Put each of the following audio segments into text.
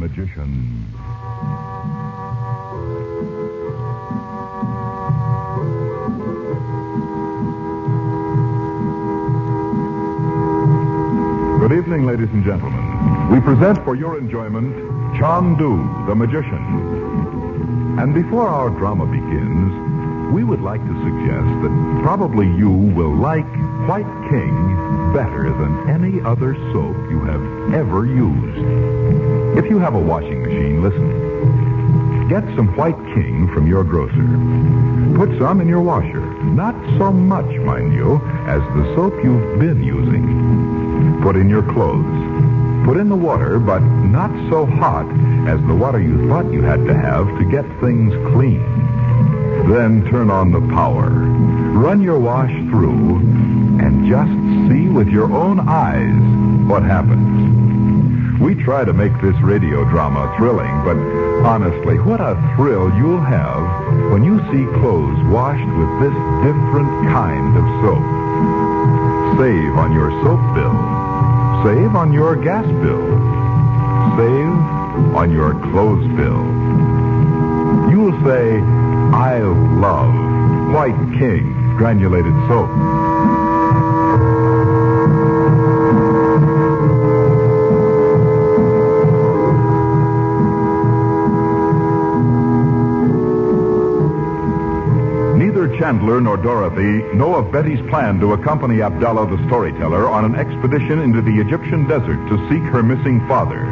magician. Good evening, ladies and gentlemen. We present for your enjoyment Chandu, the magician. And before our drama begins, we would like to suggest that probably you will like White King better than any other soap you have ever used. If you have a washing machine, listen. Get some White King from your grocer. Put some in your washer. Not so much, mind you, as the soap you've been using. Put in your clothes. Put in the water, but not so hot as the water you thought you had to have to get things clean. Then turn on the power. Run your wash through and just see with your own eyes what happens. We try to make this radio drama thrilling, but honestly, what a thrill you'll have when you see clothes washed with this different kind of soap. Save on your soap bill. Save on your gas bill. Save on your clothes bill. You'll say, I love White King granulated soap. Neither Chandler nor Dorothy know of Betty's plan to accompany Abdallah the storyteller on an expedition into the Egyptian desert to seek her missing father.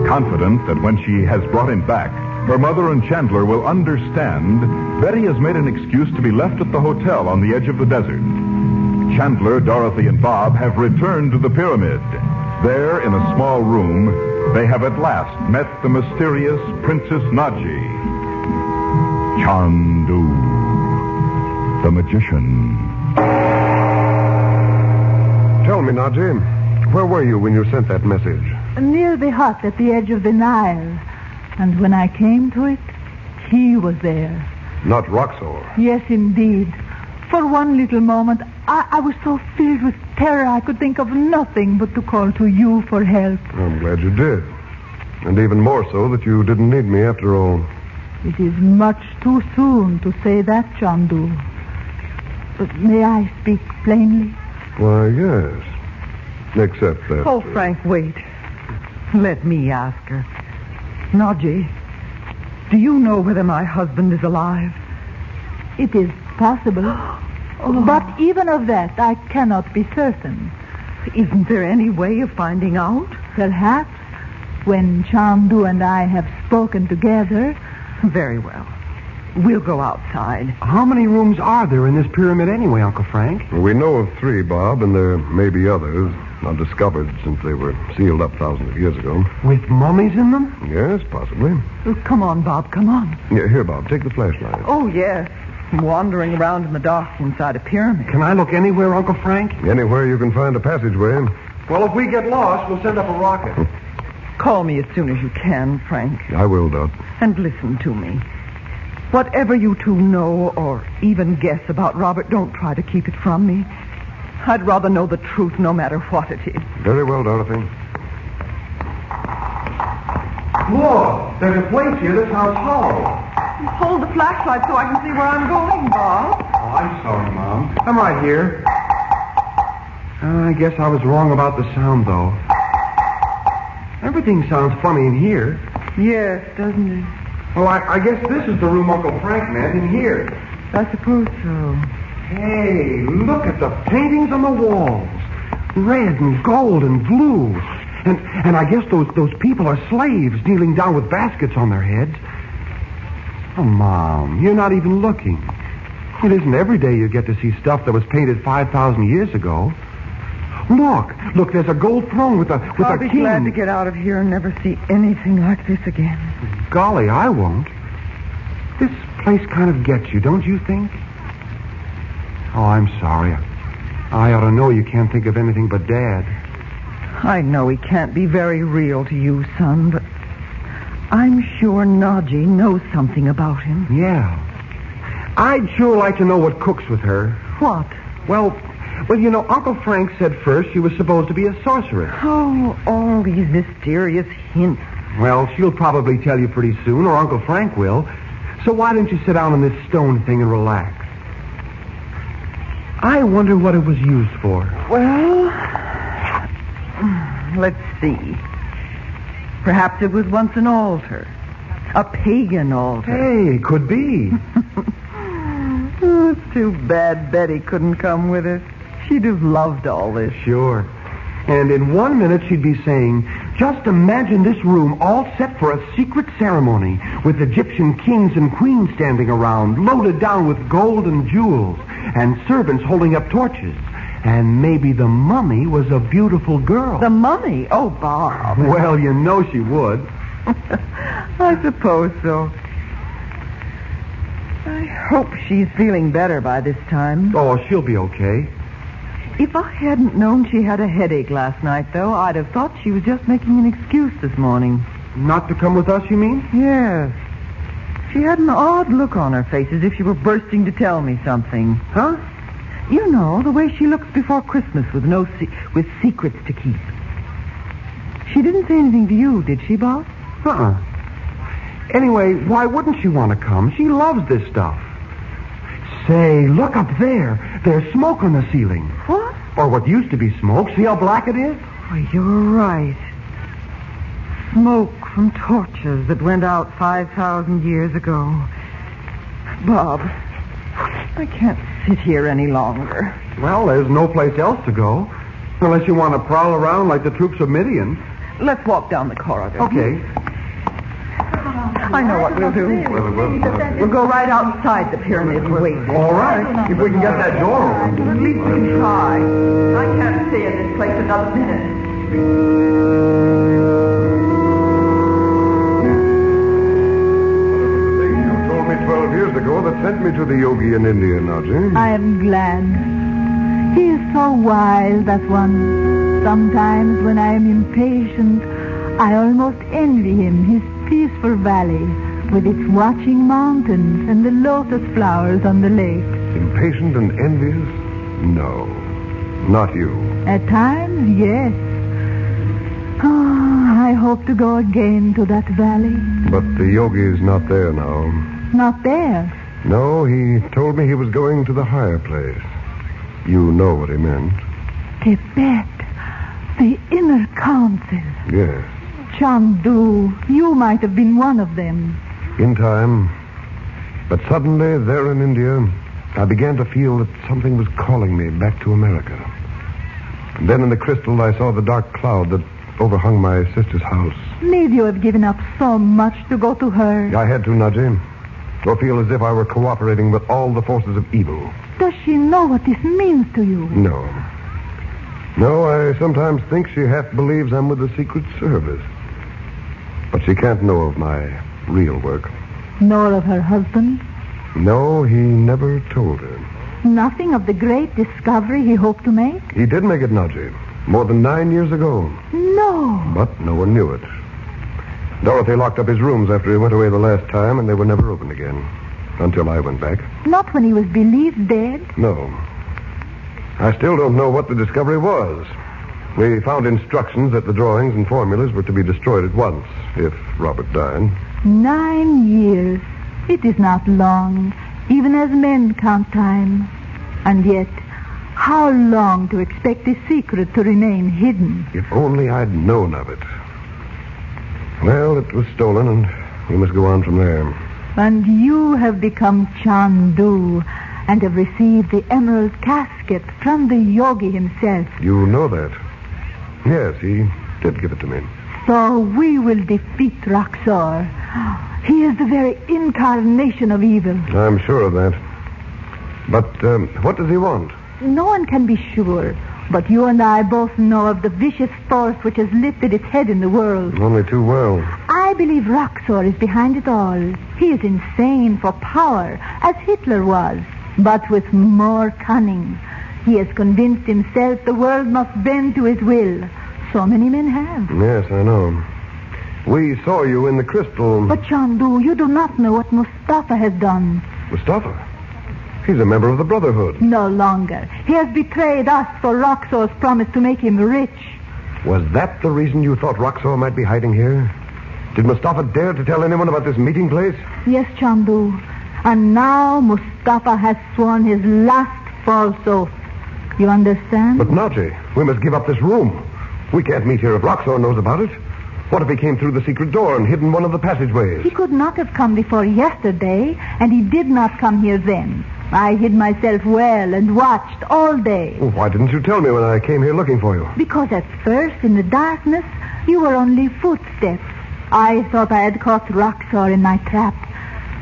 Confident that when she has brought him back, her mother and Chandler will understand, Betty has made an excuse to be left at the hotel on the edge of the desert. Chandler, Dorothy, and Bob have returned to the pyramid. There, in a small room, they have at last met the mysterious Princess Nadji. Chandu, the magician. Tell me, Nadji, where were you when you sent that message? Near the hut at the edge of the Nile. And when I came to it, he was there. Not Roxor. Yes, indeed. For one little moment, I was so filled with terror I could think of nothing but to call to you for help. I'm glad you did. And even more so that you didn't need me after all. It is much too soon to say that, Chandu. But may I speak plainly? Why, yes. Except that... Oh, Frank, wait. Let me ask her. Nadji, do you know whether my husband is alive? It is possible. But even of that, I cannot be certain. Isn't there any way of finding out? Perhaps when Chandu and I have spoken together. Very well. We'll go outside. How many rooms are there in this pyramid anyway, Uncle Frank? We know of 3, Bob, and there may be others, undiscovered since they were sealed up thousands of years ago. With mummies in them? Yes, possibly. Oh, come on, Bob, come on. Yeah, here, Bob, take the flashlight. Oh, yes. Wandering around in the dark inside a pyramid. Can I look anywhere, Uncle Frank? Anywhere you can find a passageway. Well, if we get lost, we'll send up a rocket. Call me as soon as you can, Frank. I will, Dot. And listen to me. Whatever you two know or even guess about Robert, don't try to keep it from me. I'd rather know the truth no matter what it is. Very well, Dorothy. Look, there's a place here that sounds hollow. Hold the flashlight so I can see where I'm going, Bob. Oh, I'm sorry, Mom. I'm right here. I guess I was wrong about the sound, though. Everything sounds funny in here. Yes, doesn't it? Well, I guess this is the room Uncle Frank meant in here. I suppose so. Hey, look at the paintings on the walls. Red and gold and blue. And I guess those people are slaves kneeling down with baskets on their heads. Oh, Mom, you're not even looking. It isn't every day you get to see stuff that was painted 5,000 years ago. Look, there's a gold throne with a king. I'll be glad to get out of here and never see anything like this again. Golly, I won't. This place kind of gets you, don't you think? Oh, I'm sorry. I ought to know you can't think of anything but Dad. I know he can't be very real to you, son, but I'm sure Nadji knows something about him. Yeah. I'd sure like to know what cooks with her. What? Well, you know, Uncle Frank said first she was supposed to be a sorceress. Oh, all these mysterious hints. Well, she'll probably tell you pretty soon, or Uncle Frank will. So why don't you sit down on this stone thing and relax? I wonder what it was used for. Well, let's see. Perhaps it was once an altar. A pagan altar. Hey, could be. Oh, it's too bad Betty couldn't come with us. She'd have loved all this. Sure. And in 1 minute she'd be saying, just imagine this room all set for a secret ceremony with Egyptian kings and queens standing around, loaded down with gold and jewels, and servants holding up torches. And maybe the mummy was a beautiful girl. The mummy? Oh, Bob. Well, you know she would. I suppose so. I hope she's feeling better by this time. Oh, she'll be okay. If I hadn't known she had a headache last night, though, I'd have thought she was just making an excuse this morning. Not to come with us, you mean? Yes. She had an odd look on her face, as if she were bursting to tell me something. Huh? You know, the way she looks before Christmas with with secrets to keep. She didn't say anything to you, did she, Bob? Uh-uh. Anyway, why wouldn't she want to come? She loves this stuff. Say, look up there. There's smoke on the ceiling. What? Or what used to be smoke. See how black it is? Oh, you're right. Smoke from torches that went out 5,000 years ago. Bob, I can't sit here any longer. Well, there's no place else to go. Unless you want to prowl around like the troops of Midian. Let's walk down the corridor. Okay. I know what we'll do. We'll go right outside the pyramid and wait. All right. If we can get that door open. At least we can try. I can't stay in this place another minute. You told me 12 years ago that sent me to the yogi in India, Nadji. I am glad. He is so wild, that one. Sometimes when I am impatient, I almost envy him, his peaceful valley, with its watching mountains and the lotus flowers on the lake. Impatient and envious? No. Not you. At times, yes. Oh, I hope to go again to that valley. But the yogi's not there now. Not there. No, he told me he was going to the higher place. You know what he meant. Tibet. The inner council. Yes. Chandu, you might have been one of them. In time. But suddenly, there in India, I began to feel that something was calling me back to America. And then in the crystal, I saw the dark cloud that overhung my sister's house. Need you have given up so much to go to her? I had to, Nadji. Or feel as if I were cooperating with all the forces of evil. Does she know what this means to you? No. No, I sometimes think she half believes I'm with the Secret Service. But she can't know of my real work. Nor of her husband? No, he never told her. Nothing of the great discovery he hoped to make? He did make it, Nadji. More than 9 years ago. No. But no one knew it. Dorothy locked up his rooms after he went away the last time, and they were never opened again. Until I went back. Not when he was believed dead? No. I still don't know what the discovery was. We found instructions that the drawings and formulas were to be destroyed at once, if Robert died. 9 years. It is not long, even as men count time. And yet, how long to expect a secret to remain hidden? If only I'd known of it. Well, it was stolen, and we must go on from there. And you have become Chandu and have received the emerald casket from the yogi himself. You know that? Yes, he did give it to me. So we will defeat Roxor. He is the very incarnation of evil. I'm sure of that. But what does he want? No one can be sure, but you and I both know of the vicious force which has lifted its head in the world. Only too well. I believe Roxor is behind it all. He is insane for power, as Hitler was, but with more cunning. He has convinced himself the world must bend to his will. So many men have. Yes, I know. We saw you in the crystal. But, Chandu, you do not know what Mustafa has done. Mustafa? He's a member of the Brotherhood. No longer. He has betrayed us for Roxor's promise to make him rich. Was that the reason you thought Roxor might be hiding here? Did Mustafa dare to tell anyone about this meeting place? Yes, Chandu. And now Mustafa has sworn his last false oath. You understand? But Nadji, we must give up this room. We can't meet here if Roxor knows about it. What if he came through the secret door and hid in one of the passageways? He could not have come before yesterday, and he did not come here then. I hid myself well and watched all day. Well, why didn't you tell me when I came here looking for you? Because at first, in the darkness, you were only footsteps. I thought I had caught Roxor in my trap.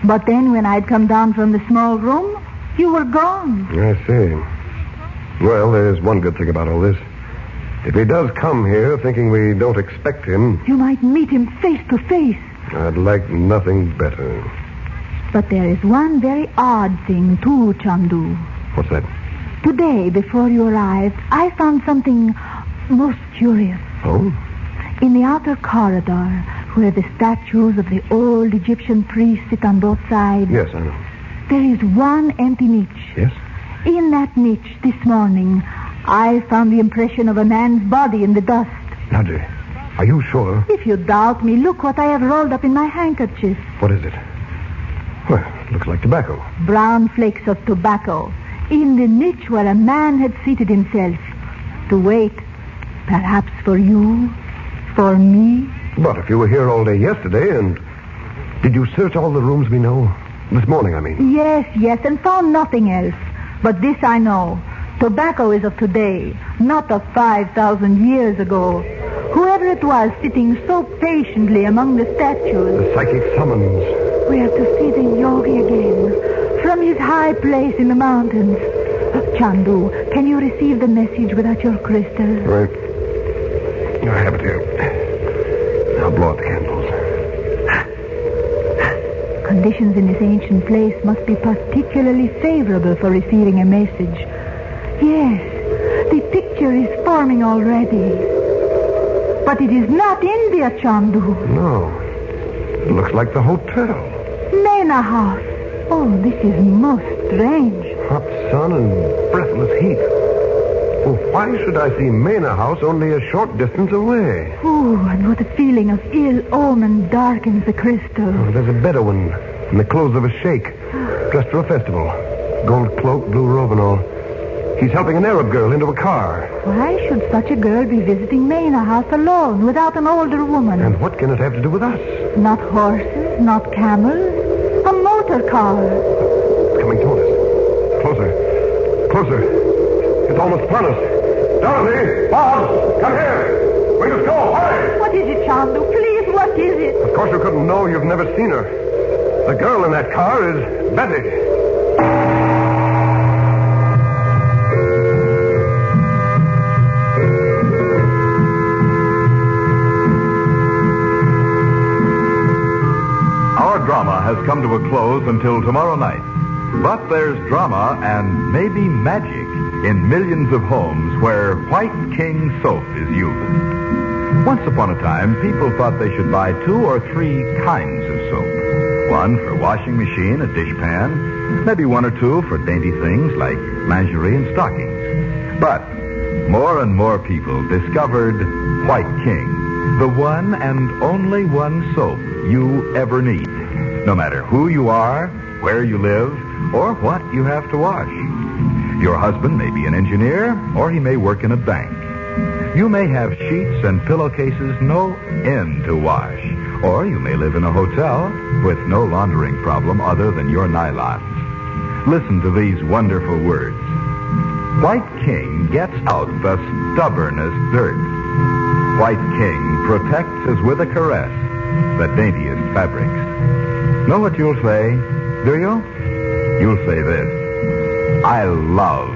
But then when I'd come down from the small room, you were gone. I see. Well, there's one good thing about all this. If he does come here thinking we don't expect him... You might meet him face to face. I'd like nothing better. But there is one very odd thing, too, Chandu. What's that? Today, before you arrived, I found something most curious. Oh? In the outer corridor, where the statues of the old Egyptian priests sit on both sides... Yes, I know. There is one empty niche. Yes? In that niche, this morning, I found the impression of a man's body in the dust. Nadji, are you sure? If you doubt me, look what I have rolled up in my handkerchief. What is it? Well, it looks like tobacco. Brown flakes of tobacco in the niche where a man had seated himself to wait, perhaps for you, for me. But if you were here all day yesterday and... Did you search all the rooms we know? This morning, I mean. Yes, and found nothing else. But this I know. Tobacco is of today, not of 5,000 years ago. Whoever it was sitting so patiently among the statues... The psychic summons. We are to see the yogi again, from his high place in the mountains. Chandu, can you receive the message without your crystal? Right. I have it here. Now blow out the candles. Conditions in this ancient place must be particularly favorable for receiving a message. Yes, the picture is forming already. But it is not India, Chandu. No. It looks like the hotel. Mena House. Oh, this is most strange. Hot sun and breathless heat. Well, why should I see Mena House only a short distance away? Oh, and what a feeling of ill omen darkens the crystal. Oh, there's a Bedouin in the clothes of a sheikh, dressed for a festival. Gold cloak, blue robe and all. He's helping an Arab girl into a car. Why should such a girl be visiting Mena House alone, without an older woman? And what can it have to do with us? Not horses, not camels. A motor car. It's coming toward us. Closer. It's almost upon us. Dorothy! Bob! Come here! We must go! Hurry! What is it, Chandu? Please, what is it? Of course you couldn't know. You've never seen her. The girl in that car is Betty. Our drama has come to a close until tomorrow night. But there's drama and maybe magic in millions of homes where White King soap is used. Once upon a time, people thought they should buy 2 or 3 kinds of soap. One for washing machine, a dishpan, maybe 1 or 2 for dainty things like lingerie and stockings. But more and more people discovered White King, the one and only one soap you ever need. No matter who you are, where you live, or what you have to wash. Your husband may be an engineer, or he may work in a bank. You may have sheets and pillowcases no end to wash, or you may live in a hotel with no laundering problem other than your nylons. Listen to these wonderful words. White King gets out the stubbornest dirt. White King protects as with a caress the daintiest fabrics. Know what you'll say, do you? You'll say this: I love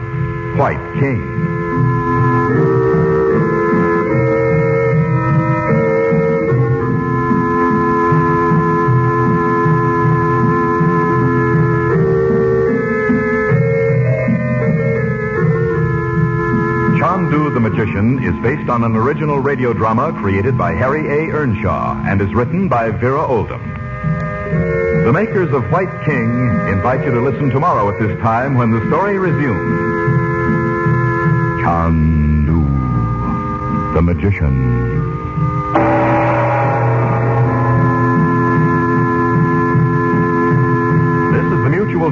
White King. Chandu the Magician is based on an original radio drama created by Harry A. Earnshaw and is written by Vera Oldham. The makers of White King invite you to listen tomorrow at this time when the story resumes. Chandu the Magician.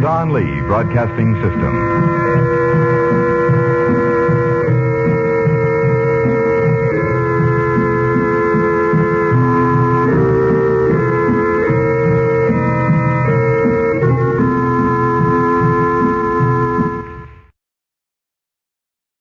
Don Lee Broadcasting System.